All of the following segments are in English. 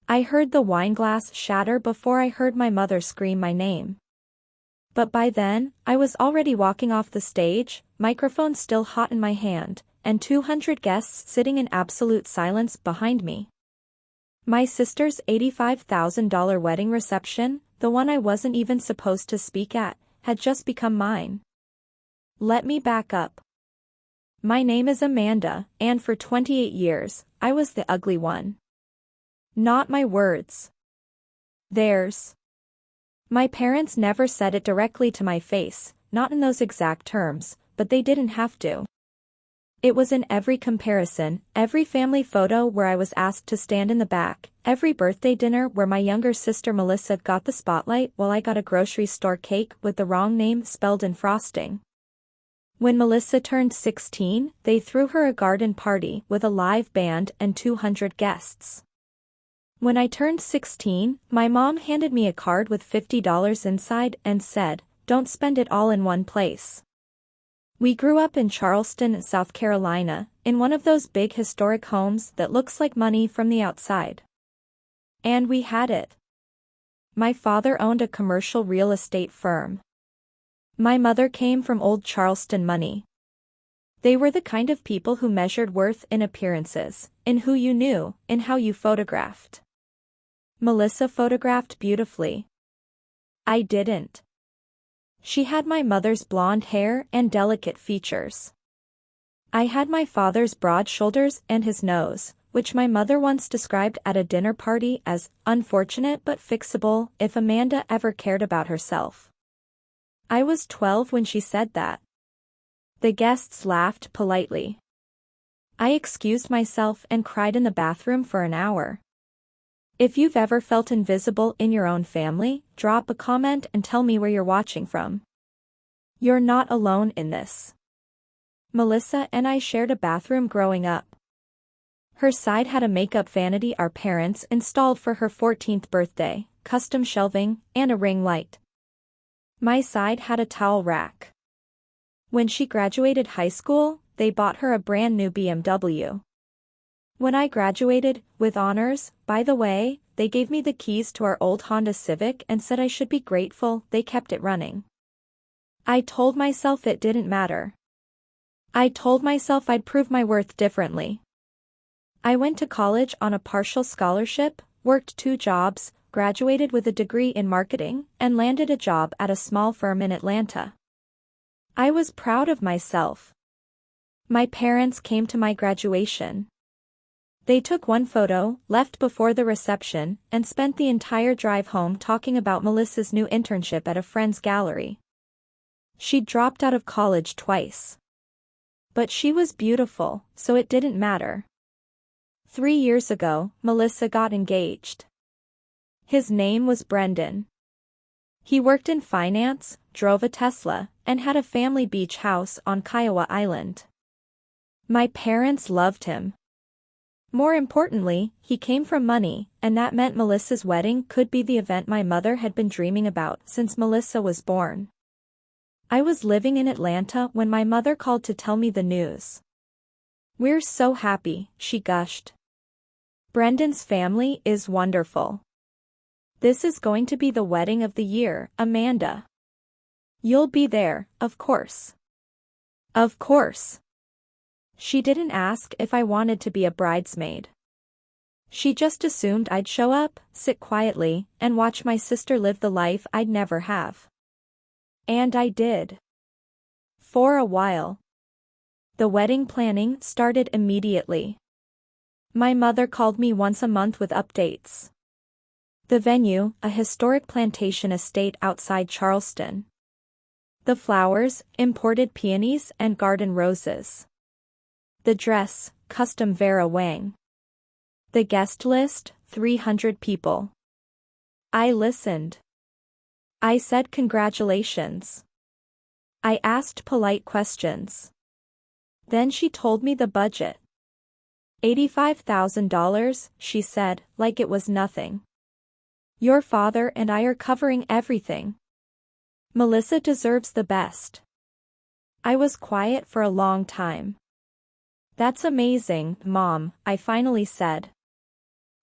I heard the wine glass shatter before I heard my mother scream my name. But by then, I was already walking off the stage, microphone still hot in my hand, and 200 guests sitting in absolute silence behind me. My sister's $85,000 wedding reception, the one I wasn't even supposed to speak at, had just become mine. Let me back up. My name is Amanda, and for 28 years, I was the ugly one. Not my words. Theirs. My parents never said it directly to my face, not in those exact terms, but they didn't have to. It was in every comparison, every family photo where I was asked to stand in the back, every birthday dinner where my younger sister Melissa got the spotlight while I got a grocery store cake with the wrong name spelled in frosting. When Melissa turned 16, they threw her a garden party with a live band and 200 guests. When I turned 16, my mom handed me a card with $50 inside and said, "Don't spend it all in one place." We grew up in Charleston, South Carolina, in one of those big historic homes that looks like money from the outside. And we had it. My father owned a commercial real estate firm. My mother came from old Charleston money. They were the kind of people who measured worth in appearances, in who you knew, in how you photographed. Melissa photographed beautifully. I didn't. She had my mother's blonde hair and delicate features. I had my father's broad shoulders and his nose, which my mother once described at a dinner party as unfortunate but fixable if Amanda ever cared about herself. I was 12 when she said that. The guests laughed politely. I excused myself and cried in the bathroom for an hour. If you've ever felt invisible in your own family, drop a comment and tell me where you're watching from. You're not alone in this. Melissa and I shared a bathroom growing up. Her side had a makeup vanity our parents installed for her 14th birthday, custom shelving, and a ring light. My side had a towel rack. When she graduated high school, they bought her a brand new BMW. When I graduated, with honors, by the way, they gave me the keys to our old Honda Civic and said I should be grateful they kept it running. I told myself it didn't matter. I told myself I'd prove my worth differently. I went to college on a partial scholarship, worked 2 jobs, graduated with a degree in marketing, and landed a job at a small firm in Atlanta. I was proud of myself. My parents came to my graduation. They took one photo, left before the reception, and spent the entire drive home talking about Melissa's new internship at a friend's gallery. She'd dropped out of college twice. But she was beautiful, so it didn't matter. 3 years ago, Melissa got engaged. His name was Brendan. He worked in finance, drove a Tesla, and had a family beach house on Kiowa Island. My parents loved him. More importantly, he came from money, and that meant Melissa's wedding could be the event my mother had been dreaming about since Melissa was born. I was living in Atlanta when my mother called to tell me the news. "We're so happy," she gushed. "Brendan's family is wonderful. This is going to be the wedding of the year, Amanda. You'll be there, of course." Of course. She didn't ask if I wanted to be a bridesmaid. She just assumed I'd show up, sit quietly, and watch my sister live the life I'd never have. And I did. For a while. The wedding planning started immediately. My mother called me once a month with updates. The venue, a historic plantation estate outside Charleston. The flowers, imported peonies and garden roses. The dress, custom Vera Wang. The guest list, 300 people. I listened. I said congratulations. I asked polite questions. Then she told me the budget. $85,000, she said, like it was nothing. Your father and I are covering everything. Melissa deserves the best. I was quiet for a long time. That's amazing, Mom, I finally said.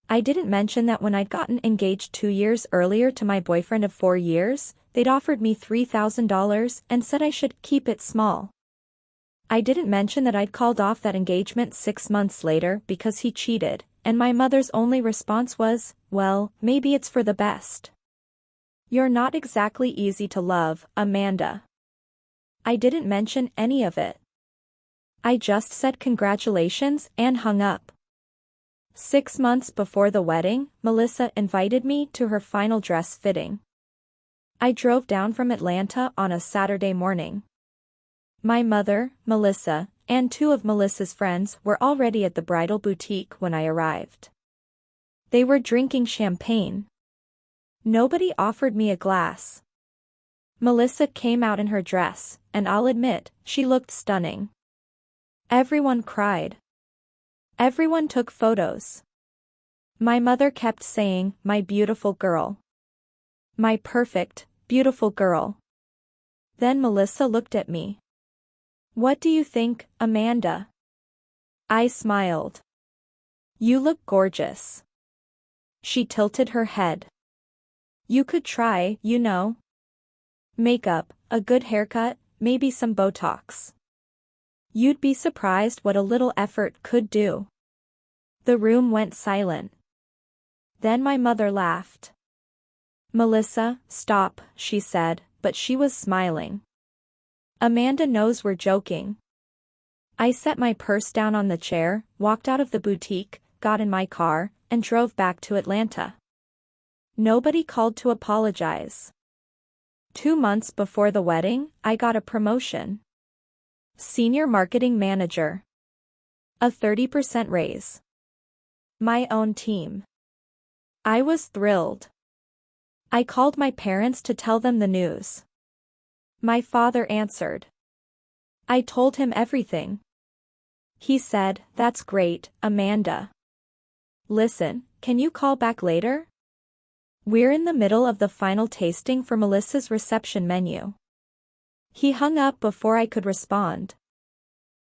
I didn't mention that when I'd gotten engaged 2 years earlier to my boyfriend of 4 years, they'd offered me $3,000 and said I should keep it small. I didn't mention that I'd called off that engagement 6 months later because he cheated, and my mother's only response was, "Well, maybe it's for the best." You're not exactly easy to love, Amanda. I didn't mention any of it. I just said congratulations and hung up. 6 months before the wedding, Melissa invited me to her final dress fitting. I drove down from Atlanta on a Saturday morning. My mother, Melissa, and two of Melissa's friends were already at the bridal boutique when I arrived. They were drinking champagne. Nobody offered me a glass. Melissa came out in her dress, and I'll admit, she looked stunning. Everyone cried. Everyone took photos. My mother kept saying, "My beautiful girl. My perfect, beautiful girl." Then Melissa looked at me. "What do you think, Amanda?" I smiled. "You look gorgeous." She tilted her head. "You could try, you know. Makeup, a good haircut, maybe some Botox. You'd be surprised what a little effort could do." The room went silent. Then my mother laughed. "Melissa, stop," she said, but she was smiling. "Amanda knows we're joking." I set my purse down on the chair, walked out of the boutique, got in my car, and drove back to Atlanta. Nobody called to apologize. 2 months before the wedding, I got a promotion. Senior Marketing Manager. A 30% raise. My own team. I was thrilled. I called my parents to tell them the news. My father answered. I told him everything. He said, "That's great, Amanda. Listen, can you call back later? We're in the middle of the final tasting for Melissa's reception menu." He hung up before I could respond.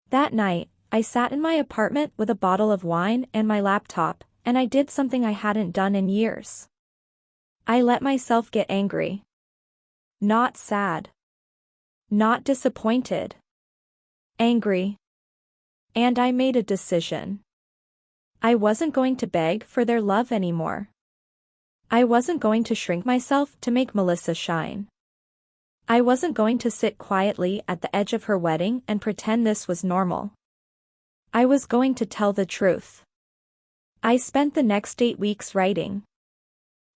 That night, I sat in my apartment with a bottle of wine and my laptop, and I did something I hadn't done in years. I let myself get angry. Not sad. Not disappointed. Angry. And I made a decision. I wasn't going to beg for their love anymore. I wasn't going to shrink myself to make Melissa shine. I wasn't going to sit quietly at the edge of her wedding and pretend this was normal. I was going to tell the truth. I spent the next 8 weeks writing.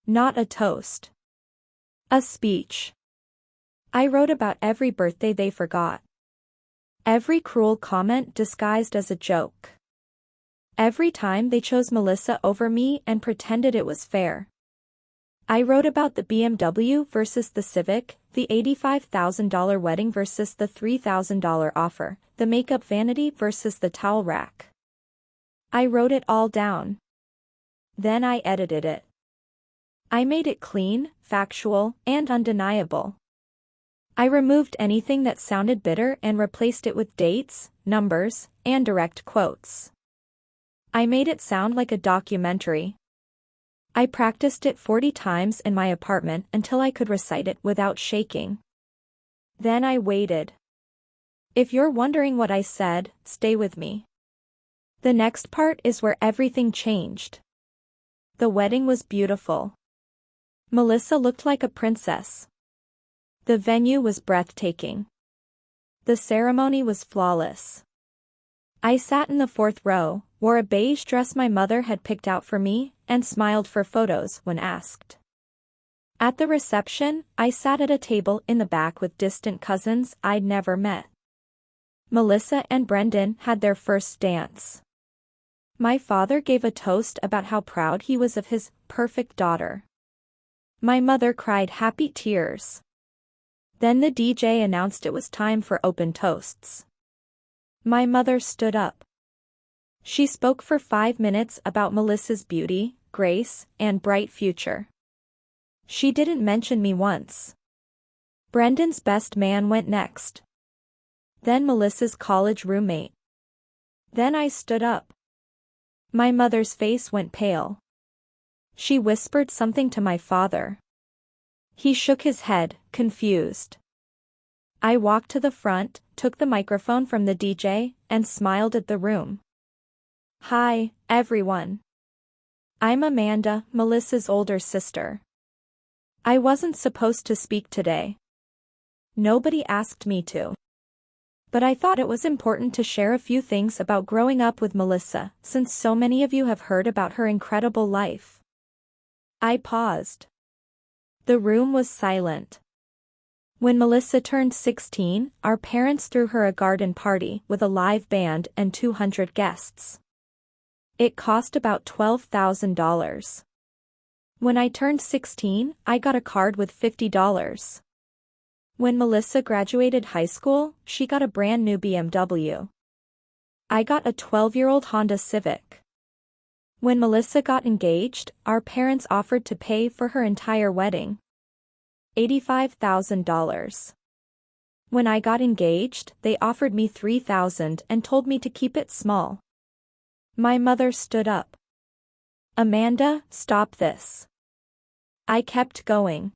Not a toast. A speech. I wrote about every birthday they forgot. Every cruel comment disguised as a joke. Every time they chose Melissa over me and pretended it was fair. I wrote about the BMW versus the Civic, the $85,000 wedding versus the $3,000 offer, the makeup vanity versus the towel rack. I wrote it all down. Then I edited it. I made it clean, factual, and undeniable. I removed anything that sounded bitter and replaced it with dates, numbers, and direct quotes. I made it sound like a documentary. I practiced it 40 times in my apartment until I could recite it without shaking. Then I waited. If you're wondering what I said, stay with me. The next part is where everything changed. The wedding was beautiful. Melissa looked like a princess. The venue was breathtaking. The ceremony was flawless. I sat in the 4th row, wore a beige dress my mother had picked out for me, and smiled for photos when asked. At the reception, I sat at a table in the back with distant cousins I'd never met. Melissa and Brendan had their first dance. My father gave a toast about how proud he was of his perfect daughter. My mother cried happy tears. Then the DJ announced it was time for open toasts. My mother stood up. She spoke for 5 minutes about Melissa's beauty, grace, and bright future. She didn't mention me once. Brendan's best man went next. Then Melissa's college roommate. Then I stood up. My mother's face went pale. She whispered something to my father. He shook his head, confused. I walked to the front, took the microphone from the DJ, and smiled at the room. Hi, everyone. I'm Amanda, Melissa's older sister. I wasn't supposed to speak today. Nobody asked me to. But I thought it was important to share a few things about growing up with Melissa, since so many of you have heard about her incredible life. I paused. The room was silent. When Melissa turned 16, our parents threw her a garden party with a live band and 200 guests. It cost about $12,000. When I turned 16, I got a card with $50. When Melissa graduated high school, she got a brand new BMW. I got a 12-year-old Honda Civic. When Melissa got engaged, our parents offered to pay for her entire wedding. $85,000. When I got engaged, they offered me $3,000 and told me to keep it small. My mother stood up. Amanda, stop this. I kept going.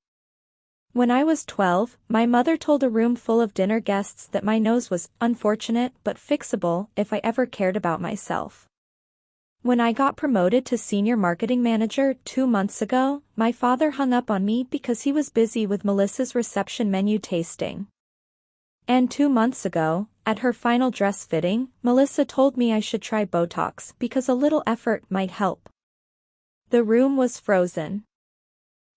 When I was 12, my mother told a room full of dinner guests that my nose was unfortunate but fixable if I ever cared about myself. When I got promoted to senior marketing manager 2 months ago, my father hung up on me because he was busy with Melissa's reception menu tasting. And 2 months ago, at her final dress fitting, Melissa told me I should try Botox because a little effort might help. The room was frozen.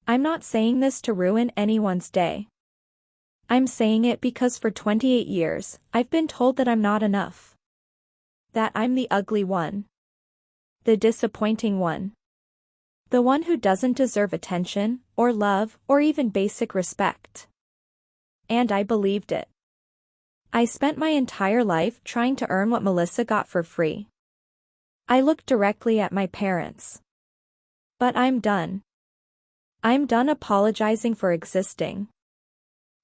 I'm not saying this to ruin anyone's day. I'm saying it because for 28 years, I've been told that I'm not enough. That I'm the ugly one. The disappointing one. The one who doesn't deserve attention, or love, or even basic respect. And I believed it. I spent my entire life trying to earn what Melissa got for free. I looked directly at my parents. But I'm done. I'm done apologizing for existing.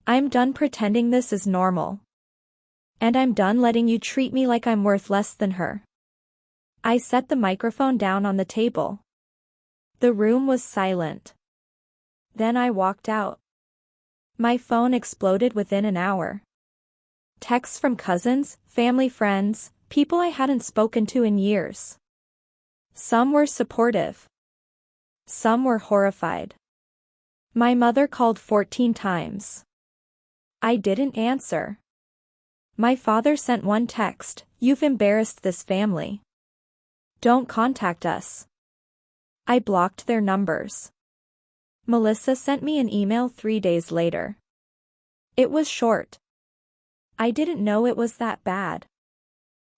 I'm done pretending this is normal. And I'm done letting you treat me like I'm worth less than her. I set the microphone down on the table. The room was silent. Then I walked out. My phone exploded within an hour. Texts from cousins, family friends, people I hadn't spoken to in years. Some were supportive. Some were horrified. My mother called 14 times. I didn't answer. My father sent one text, "You've embarrassed this family. Don't contact us." I blocked their numbers. Melissa sent me an email 3 days later. It was short. I didn't know it was that bad.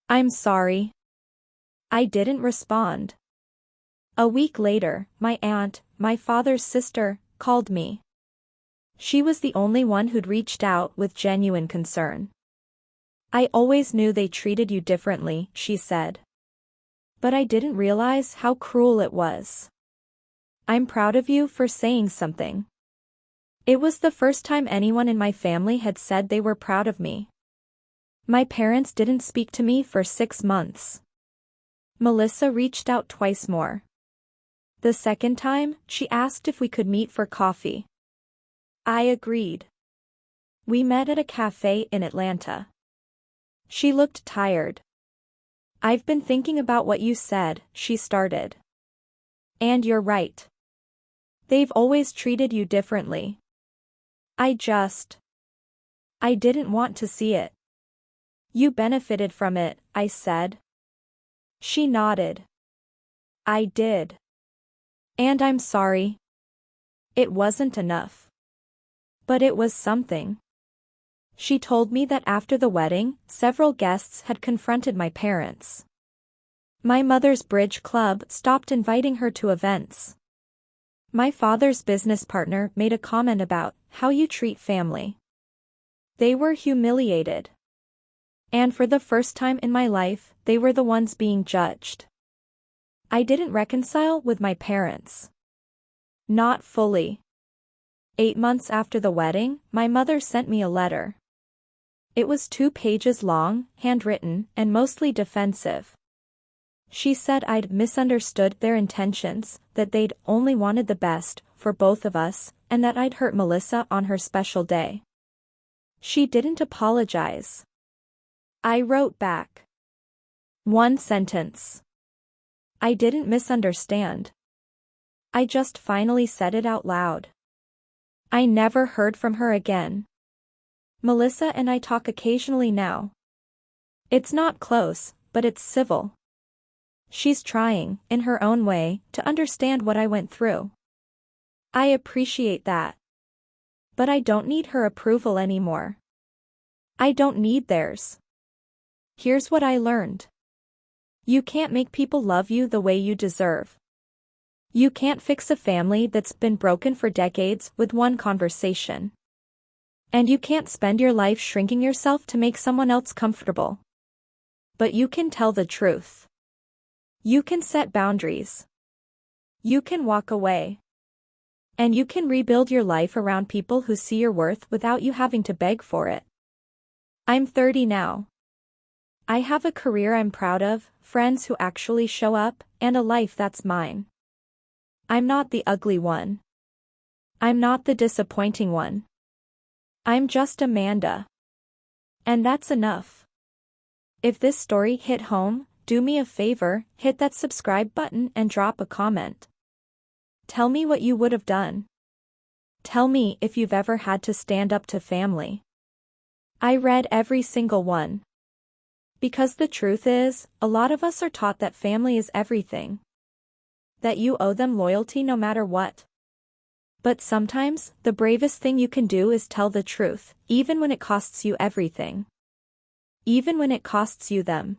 I'm sorry. I didn't respond. A week later, my aunt, my father's sister, called me. She was the only one who'd reached out with genuine concern. I always knew they treated you differently, she said. But I didn't realize how cruel it was. I'm proud of you for saying something. It was the first time anyone in my family had said they were proud of me. My parents didn't speak to me for 6 months. Melissa reached out twice more. The second time, she asked if we could meet for coffee. I agreed. We met at a cafe in Atlanta. She looked tired. I've been thinking about what you said, she started. And you're right. They've always treated you differently. I didn't want to see it. You benefited from it, I said. She nodded. I did. And I'm sorry. It wasn't enough. But it was something. She told me that after the wedding, several guests had confronted my parents. My mother's bridge club stopped inviting her to events. My father's business partner made a comment about how you treat family. They were humiliated. And for the first time in my life, they were the ones being judged. I didn't reconcile with my parents. Not fully. 8 months after the wedding, my mother sent me a letter. It was 2 pages long, handwritten, and mostly defensive. She said I'd misunderstood their intentions, that they'd only wanted the best for both of us, and that I'd hurt Melissa on her special day. She didn't apologize. I wrote back. One sentence. I didn't misunderstand. I just finally said it out loud. I never heard from her again. Melissa and I talk occasionally now. It's not close, but it's civil. She's trying, in her own way, to understand what I went through. I appreciate that. But I don't need her approval anymore. I don't need theirs. Here's what I learned. You can't make people love you the way you deserve. You can't fix a family that's been broken for decades with one conversation. And you can't spend your life shrinking yourself to make someone else comfortable. But you can tell the truth. You can set boundaries. You can walk away. And you can rebuild your life around people who see your worth without you having to beg for it. I'm 30 now. I have a career I'm proud of, friends who actually show up, and a life that's mine. I'm not the ugly one. I'm not the disappointing one. I'm just Amanda. And that's enough. If this story hit home, do me a favor, hit that subscribe button and drop a comment. Tell me what you would have done. Tell me if you've ever had to stand up to family. I read every single one. Because the truth is, a lot of us are taught that family is everything. That you owe them loyalty no matter what. But sometimes, the bravest thing you can do is tell the truth, even when it costs you everything. Even when it costs you them.